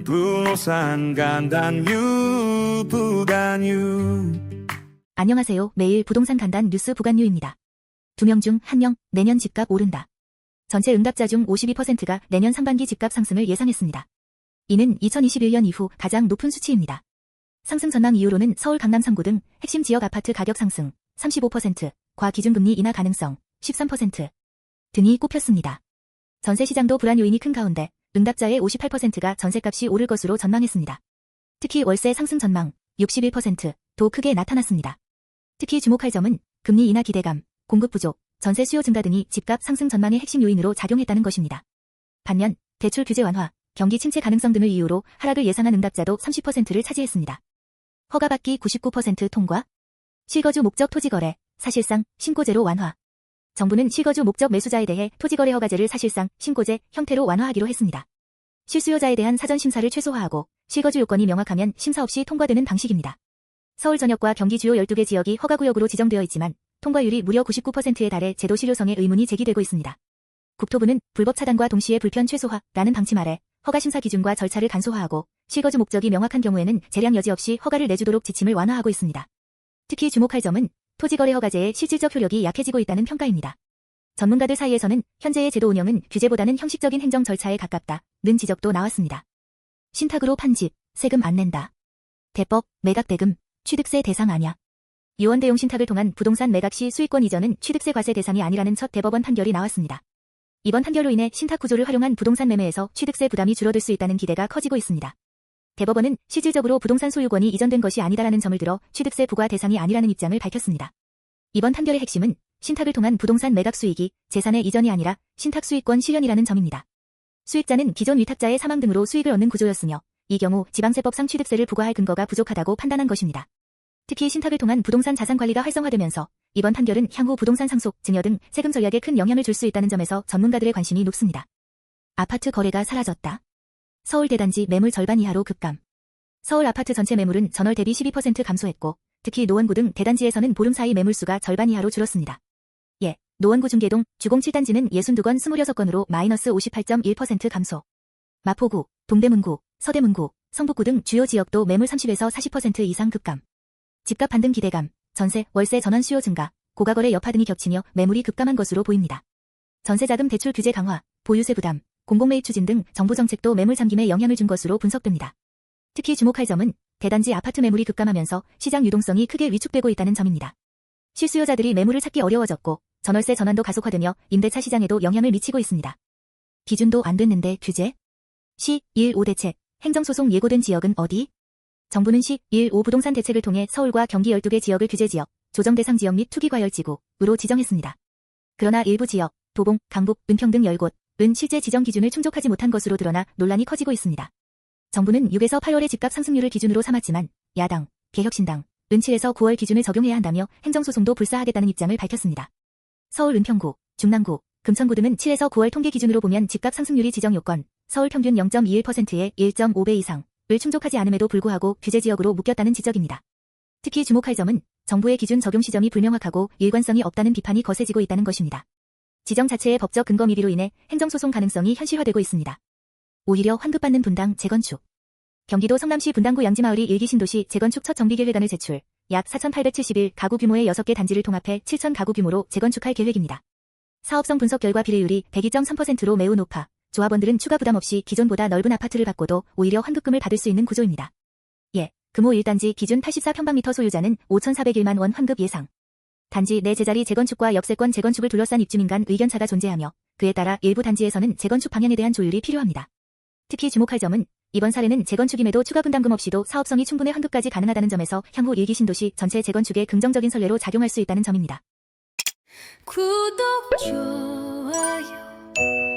부동산 간단 부간유. 안녕하세요. 매일 부동산 간단 뉴스 부간유입니다. 2명 중 1명 내년 집값 오른다. 전체 응답자 중 52%가 내년 상반기 집값 상승을 예상했습니다. 이는 2021년 이후 가장 높은 수치입니다. 상승 전망 이유로는 서울 강남 3구 등 핵심 지역 아파트 가격 상승 35%, 과기준금리 인하 가능성 13% 등이 꼽혔습니다. 전세 시장도 불안 요인이 큰 가운데 응답자의 58%가 전세값이 오를 것으로 전망했습니다. 특히 월세 상승 전망 61%도 크게 나타났습니다. 특히 주목할 점은 금리 인하 기대감, 공급 부족, 전세 수요 증가 등이 집값 상승 전망의 핵심 요인으로 작용했다는 것입니다. 반면 대출 규제 완화, 경기 침체 가능성 등을 이유로 하락을 예상한 응답자도 30%를 차지했습니다. 허가받기 99% 통과, 실거주 목적 토지거래, 사실상 신고제로 완화. 정부는 실거주 목적 매수자에 대해 토지거래 허가제를 사실상 신고제 형태로 완화하기로 했습니다. 실수요자에 대한 사전 심사를 최소화하고 실거주 요건이 명확하면 심사 없이 통과되는 방식입니다. 서울 전역과 경기 주요 12개 지역이 허가구역으로 지정되어 있지만 통과율이 무려 99%에 달해 제도 실효성에 의문이 제기되고 있습니다. 국토부는 불법 차단과 동시에 불편 최소화라는 방침 아래 허가 심사 기준과 절차를 간소화하고 실거주 목적이 명확한 경우에는 재량 여지 없이 허가를 내주도록 지침을 완화하고 있습니다. 특히 주목할 점은 토지거래 허가제의 실질적 효력이 약해지고 있다는 평가입니다. 전문가들 사이에서는 현재의 제도 운영은 규제보다는 형식적인 행정 절차에 가깝다는 지적도 나왔습니다. 신탁으로 판 집, 세금 안 낸다. 대법, 매각 대금, 취득세 대상 아냐. 유언대용 신탁을 통한 부동산 매각 시 수익권 이전은 취득세 과세 대상이 아니라는 첫 대법원 판결이 나왔습니다. 이번 판결로 인해 신탁 구조를 활용한 부동산 매매에서 취득세 부담이 줄어들 수 있다는 기대가 커지고 있습니다. 대법원은 실질적으로 부동산 소유권이 이전된 것이 아니다라는 점을 들어 취득세 부과 대상이 아니라는 입장을 밝혔습니다. 이번 판결의 핵심은 신탁을 통한 부동산 매각 수익이 재산의 이전이 아니라 신탁 수익권 실현이라는 점입니다. 수익자는 기존 위탁자의 사망 등으로 수익을 얻는 구조였으며 이 경우 지방세법상 취득세를 부과할 근거가 부족하다고 판단한 것입니다. 특히 신탁을 통한 부동산 자산 관리가 활성화되면서 이번 판결은 향후 부동산 상속, 증여 등 세금 전략에 큰 영향을 줄 수 있다는 점에서 전문가들의 관심이 높습니다. 아파트 거래가 사라졌다. 서울 대단지 매물 절반 이하로 급감. 서울 아파트 전체 매물은 전월 대비 12% 감소했고 특히 노원구 등 대단지에서는 보름 사이 매물수가 절반 이하로 줄었습니다. 노원구 중계동, 주공 7단지는 62건 26건으로 마이너스 58.1% 감소. 마포구, 동대문구, 서대문구, 성북구 등 주요 지역도 매물 30에서 40% 이상 급감. 집값 반등 기대감, 전세, 월세 전원 수요 증가, 고가거래 여파 등이 겹치며 매물이 급감한 것으로 보입니다. 전세자금 대출 규제 강화, 보유세 부담, 공공매입 추진 등 정부 정책도 매물 잠김에 영향을 준 것으로 분석됩니다. 특히 주목할 점은 대단지 아파트 매물이 급감하면서 시장 유동성이 크게 위축되고 있다는 점입니다. 실수요자들이 매물을 찾기 어려워졌고 전월세 전환도 가속화되며 임대차 시장에도 영향을 미치고 있습니다. 기준도 안 됐는데 규제? 시1.5 대책, 행정소송 예고된 지역은 어디? 정부는 시1.5 부동산 대책을 통해 서울과 경기 12개 지역을 규제지역, 조정대상 지역 및 투기과열지구로 지정했습니다. 그러나 일부 지역, 도봉, 강북, 은평 등 10곳은 실제 지정 기준을 충족하지 못한 것으로 드러나 논란이 커지고 있습니다. 정부는 6에서 8월의 집값 상승률을 기준으로 삼았지만 야당, 개혁신당은 7에서 9월 기준을 적용해야 한다며 행정소송도 불사하겠다는 입장을 밝혔습니다. 서울 은평구, 중랑구, 금천구 등은 7에서 9월 통계 기준으로 보면 집값 상승률이 지정 요건, 서울 평균 0.21%의 1.5배 이상을 충족하지 않음에도 불구하고 규제지역으로 묶였다는 지적입니다. 특히 주목할 점은 정부의 기준 적용 시점이 불명확하고 일관성이 없다는 비판이 거세지고 있다는 것입니다. 지정 자체의 법적 근거 미비로 인해 행정소송 가능성이 현실화되고 있습니다. 오히려 환급받는 분당 재건축. 경기도 성남시 분당구 양지마을이 1기 신도시 재건축 첫 정비계획안을 제출, 약 4,871 가구 규모의 6개 단지를 통합해 7,000 가구 규모로 재건축할 계획입니다. 사업성 분석 결과 비례율이 102.3%로 매우 높아 조합원들은 추가 부담 없이 기존보다 넓은 아파트를 받고도 오히려 환급금을 받을 수 있는 구조입니다. 금호 1단지 기준 84평방미터 소유자는 5,401만 원 환급 예상. 단지 내 제자리 재건축과 역세권 재건축을 둘러싼 입주민 간 의견차가 존재하며 그에 따라 일부 단지에서는 재건축 방향에 대한 조율이 필요합니다. 특히 주목할 점은 이번 사례는 재건축임에도 추가 분담금 없이도 사업성이 충분해 환급까지 가능하다는 점에서 향후 1기 신도시 전체 재건축에 긍정적인 선례로 작용할 수 있다는 점입니다. 구독, 좋아요